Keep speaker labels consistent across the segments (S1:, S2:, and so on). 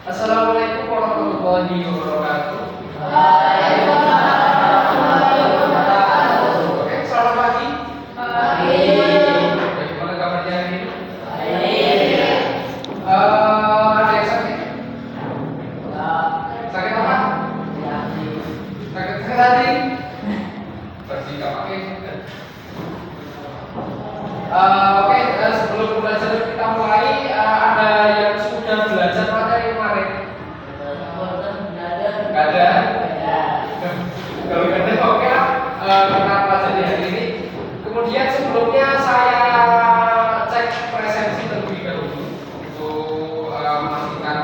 S1: Assalamualaikum warahmatullahi wabarakatuh. Oke, selamat pagi. Bagaimana kabarnya hari ini? Ada yang sakit? Sakit apa? Sakit hati? Berarti nggak pakai. Oke, sebelum pembelajaran kita mulai, ada yang sudah belajar materi kemarin? Nggak ada? Kalau nggak ada, oke lah. Kita pelajari hari ini. Kemudian sebelumnya saya cek presensi terlebih dahulu untuk memastikan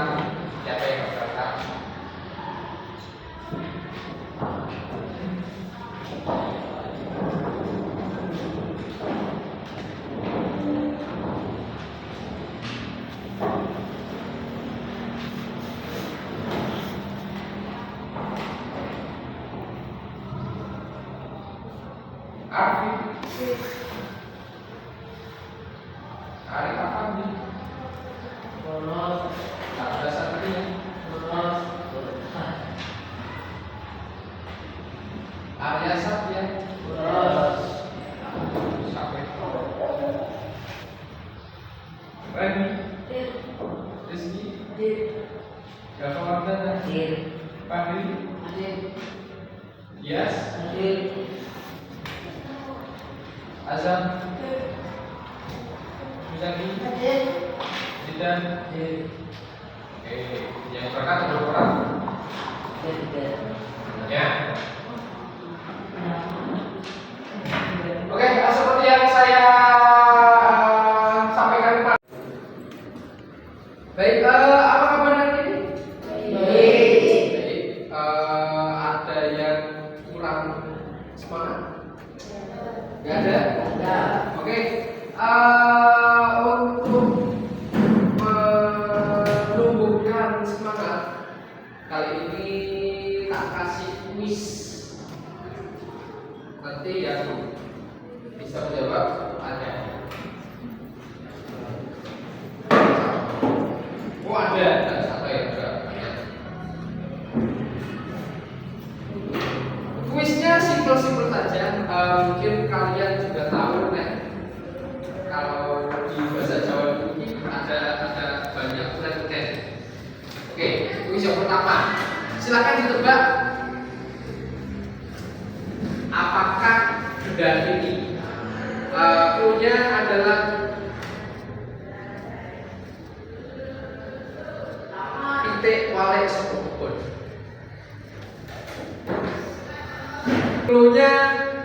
S1: siapa yang berangkat. Arif, Arif apa nih? Ada satunya. Arya Satya. Sampai. Reni. Rizky. Gak Wardana. Fahri. Yes. Azam. Muzaki. Jidan. Oke, yang berangkat ada berapa orang? Ya. Oke, seperti yang saya sampaikan Pak. Baik, apa kabar hari ini? Baik. Ada yang kurang semangat? Gak ada? Oke. Untuk menumbuhkan semangat, kali ini tak kasih kuis. Nanti yang bisa menjawab ada. Oh ada satu yang juga ada. Kuisnya simpel-simpel saja. Mungkin kalian juga tahu nih. Kalau di bahasa Jawa ini ada banyak ulen-ulen. Oke, kuis yang pertama. Silakan ditebak. Apakah benda ini? Clue-nya adalah pitik walek sepupun. Clue-nya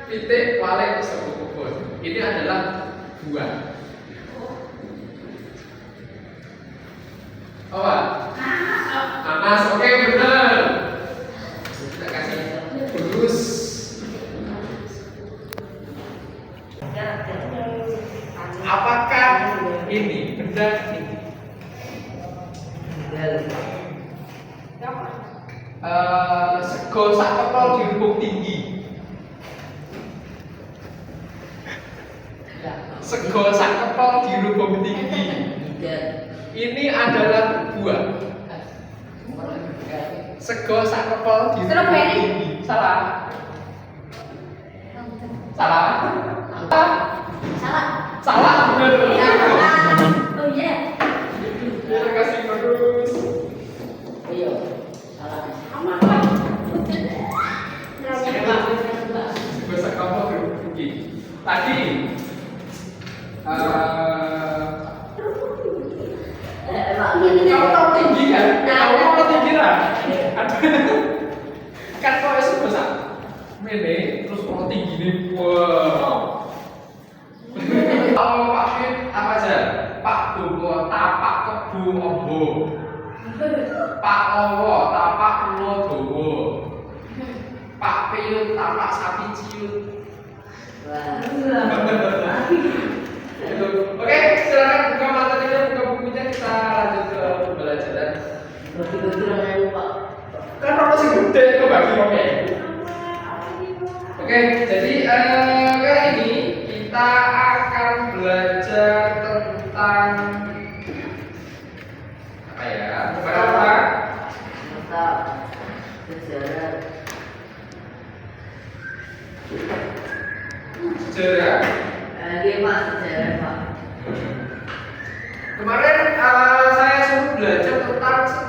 S1: pitik walek sepupun. Ini adalah buah. Apa? Nanas. Oke, benar. Kita kasih terus. Apakah ini benda ini? Sego sak kepal dirubung tinggi. Sego sak kepal dirubung tinggi. Ini adalah buah. Sego sak kepal dirubung tinggi. Salah. Salah. Salah benar.
S2: Oh iya.
S1: Terima kasih terus.
S2: Ayo. Salah.
S1: Sego sak kepal dirubung tinggi. Tadi kamu tahu tinggi kan? Kamu tahu tinggi lah. Kan kau itu besar. Mene terus kalau tinggi nih, wow. Kalau Pak Fit apa aja? Pak Bungo tapak kebu ombo. Pak Owo tapak ulo dowo. Pak Piyut tapak sapi ciut. Oke, silakan buka materinya, buka bukunya, kita lanjut ke pembelajaran. Kan orang sih gede itu bagi oke. Oke, jadi kali ini kita akan belajar tentang apa ya? Beberapa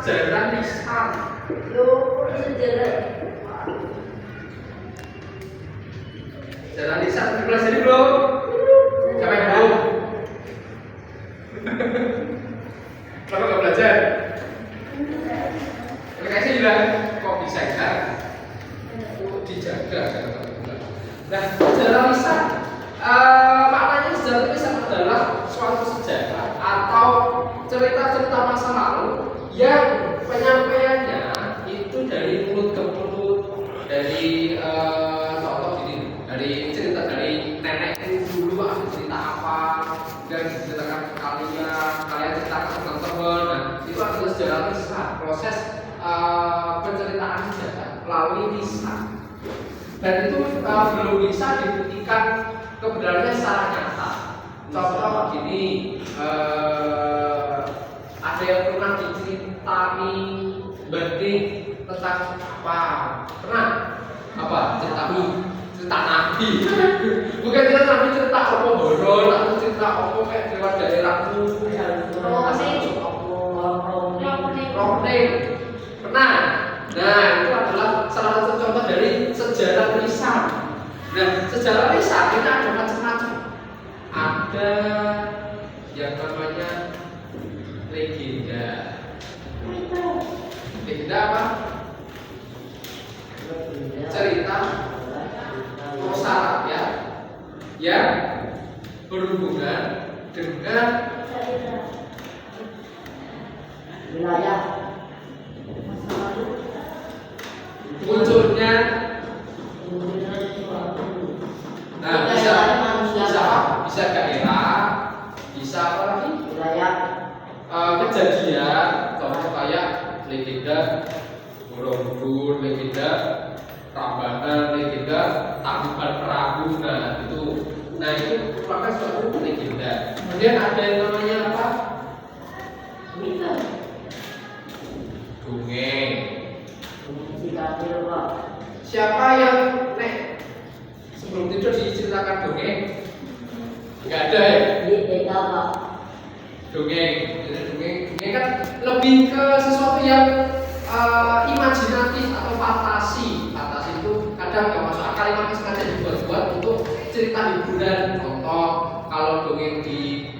S1: sejarah lisan.
S2: Lu sejarah.
S1: Sejarah lisan dipelajari belum? Siapa yang belum? Kenapa nggak belajar? Kasih bilang kok bisa kan? Dijaga. Nah, sejarah lisan maknanya sejarah lisan adalah suatu sejarah atau cerita-cerita masa lalu yang penyampaiannya itu dari mulut ke mulut, dari contoh gini, dari cerita dari nenekku dulu aku cerita apa dan diceritakan ke kalian ceritakan ke teman-teman. Nah, itu adalah sejarah lisan, proses penceritaan sejarah melalui lisan. Dan itu belum bisa dibuktikan kebenarannya secara nyata. Contoh begini, ada yang pernah diceritani benih tentang apa? Pernah? Apa? Cerita Nabi. Bukan cerita Nabi, cerita Opo Boron atau cerita Opo kayak lewat daerahku. Rohning. Pernah? Nah, itu adalah salah satu contoh dari sejarah lisan. Nah, sejarah lisan ini ada macam-macam. Ada yang namanya legenda. Legenda apa? Cerita prosa rakyat yang berhubungan dengan
S2: wilayah
S1: munculnya. Nah, bisa bisa daerah, bisa apa lagi?
S2: wilayah
S1: Kejadian, contoh kayak legenda Borobudur, legenda Prambanan, legenda Tangkuban Perahu. Nah, itu merupakan suatu legenda. Kemudian ada yang namanya apa? Dongeng. Siapa yang sebelum tidur diceritakan dongeng? Enggak ada ya? Dongeng kan lebih ke sesuatu yang imajinatif atau fantasi. Fantasi itu kadang nggak masuk akal, memang sengaja dibuat-buat untuk cerita hiburan. Contoh kalau dongeng di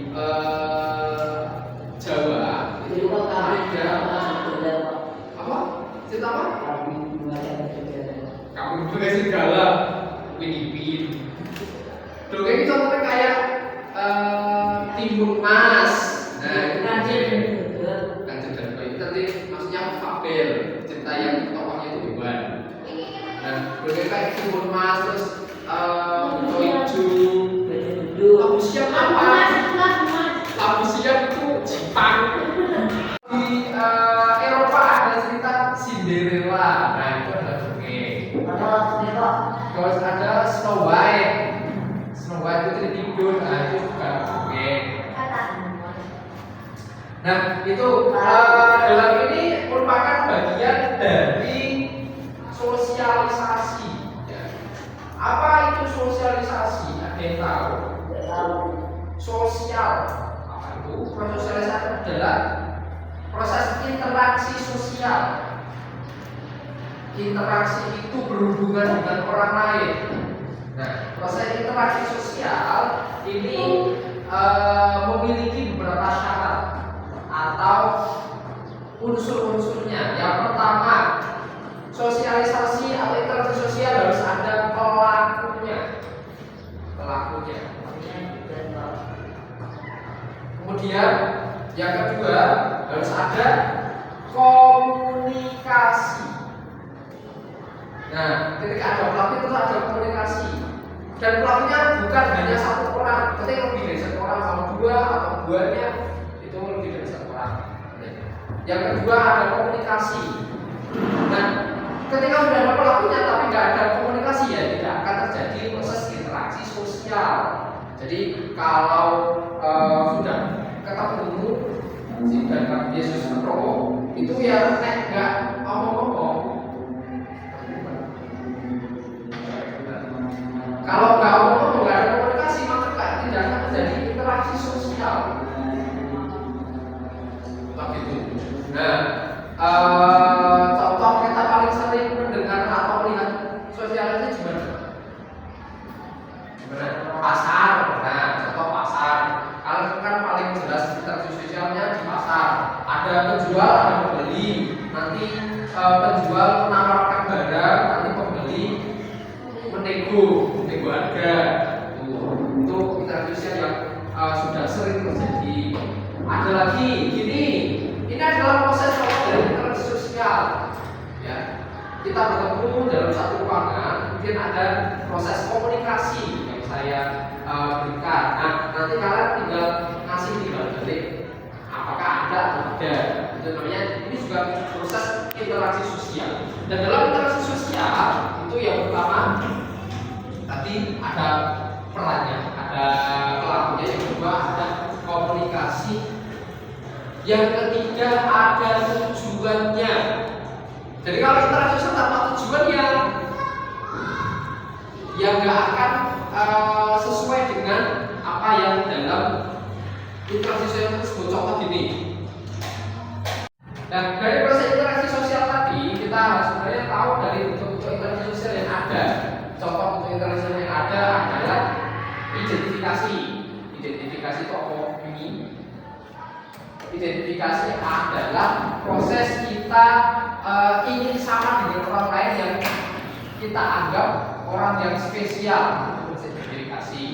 S1: Jawa itu ada apa? Cerita apa? Kamu juga segala Winnie. Dongeng itu contohnya kayak Timbul Mas. Nah, itu Kanjeng dan Bayi. Nanti maksudnya fabel, cerita yang tokohnya itu hewan. Nah, dongeng kayak Timbul Mas, terus Toiju. Labu siap apa? Labu siap itu Jepang. Di Eropa ada cerita Cinderella. Nah, itu adalah dongeng. Terus ada Snow White. Snow White itu tidur. Nah, itu juga dongeng. Nah, itu dalam ini merupakan bagian dari sosialisasi. Ya. Apa itu sosialisasi? Ada yang tahu? Sosial. Apa itu? Proses sosialisasi adalah proses interaksi sosial. Interaksi itu berhubungan dengan orang lain. Nah, proses interaksi sosial ini memiliki beberapa syarat atau unsur-unsurnya. Yang pertama, sosialisasi atau interaksi sosial harus ada pelakunya. Kemudian yang kedua harus ada komunikasi. Nah, ketika ada pelaku itu ada komunikasi. Dan pelakunya bukan hanya satu orang, ketika lebih dari satu orang, sama dua atau duanya itu lebih dari satu orang. Yang kedua ada komunikasi. Nah, ketika sudah ada pelakunya tapi nggak ada komunikasi, ya tidak akan terjadi proses interaksi sosial. Jadi kalau sudah ketemu dan Yesus berdoa, itu ya nggak ngomong-ngomong. Kalau nggak ngomong, nggak ada komunikasi, maka tidak akan terjadi interaksi sosial. Begitu. Nah, contoh kita paling sering mendengar atau melihat sosialisasi gimana? Gimana? Pasar. Nah, contoh pasar. Kalian kan paling jelas interaksi sosialnya di pasar. Ada penjual, ada pembeli. Nanti penjual menawarkan barang, nanti pembeli menego harga. Itu interaksi sosial yang sudah sering terjadi. Ada lagi gini, ini adalah proses dari interaksi sosial. Ya, kita bertemu dalam satu ruangan, mungkin ada proses komunikasi yang saya berikan. Nah, nanti kalian tinggal ngasih timbal balik, apakah ada atau tidak. Itu namanya, ini juga proses interaksi sosial. Dan dalam interaksi sosial itu yang pertama tadi ada perannya, ada pelakunya, yang kedua ada komunikasi, yang ketiga ada tujuannya. Jadi kalau interaksi sosial tanpa tujuan ya nggak akan sesuai dengan apa yang dalam interaksi sosial tersebut. Contoh gini. Nah, dari proses interaksi sosial tadi kita harus sebenarnya tahu dari bentuk-bentuk interaksi sosial yang ada. Contoh bentuk interaksi sosial yang ada adalah identifikasi. Identifikasi itu apa ini? Identifikasi adalah proses kita ingin sama dengan orang lain yang kita anggap orang yang spesial. Proses identifikasi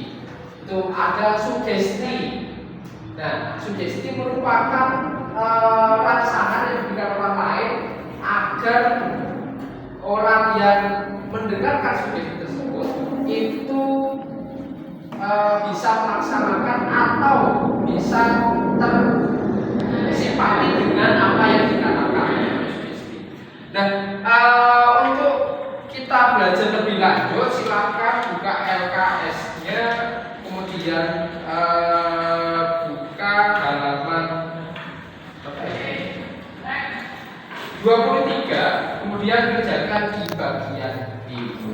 S1: itu ada sugesti. Nah, sugesti merupakan rangsangan yang diberikan orang lain agar orang yang mendengarkan sugesti tersebut itu bisa melaksanakan atau bisa tersimpati dengan apa yang dikatakan. Nah, untuk kita belajar lebih lanjut, silakan buka LKS-nya, kemudian buka halaman 23, kemudian kerjakan di bagian itu.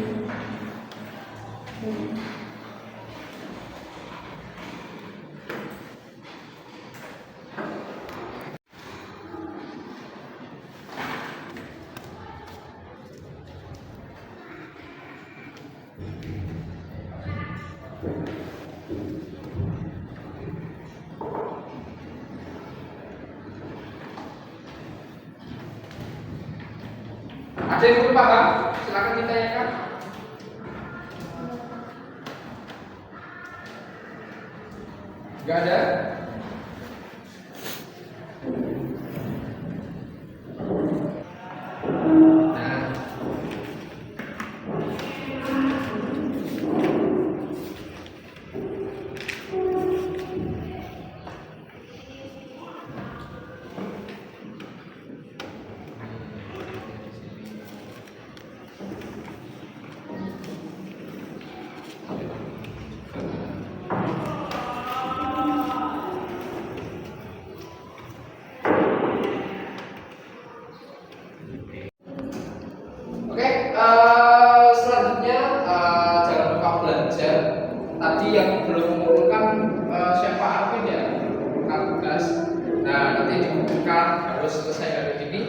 S1: Ada yang belum paham? Silakan ditanyakan. Gak ada? Nah, selanjutnya jangan lupa belajar. Tadi yang belum mengumpulkan siapa admin ya, tugas. Nah, nanti dibutuhkan harus selesai hari ini.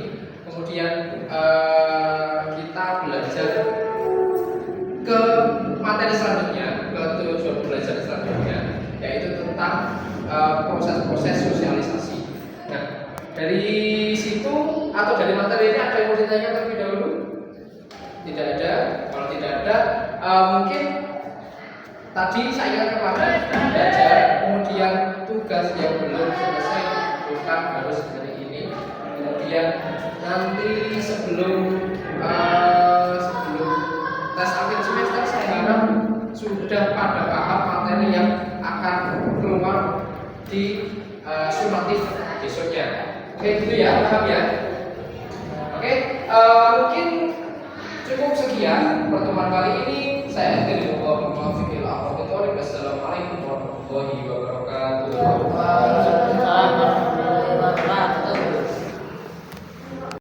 S1: Kemudian kita belajar ke materi selanjutnya, ke tujuan belajar selanjutnya, yaitu tentang proses-proses sosialisasi. Nah, dari situ atau dari materi ini ada yang mau ditanya terlebih dahulu? Tidak ada. Kalau tidak ada, mungkin tadi saya kemarin belajar, kemudian tugas yang belum selesai bukan harus hari ini. Kemudian nanti sebelum tes akhir semester saya harap sudah pada paham materi yang akan keluar di sumatif besoknya. Oke, gitu ya, paham ya? Oke, mungkin cukup sekian pertemuan kali ini. Saya akhiri. Wassalamualaikum warahmatullahi wabarakatuh.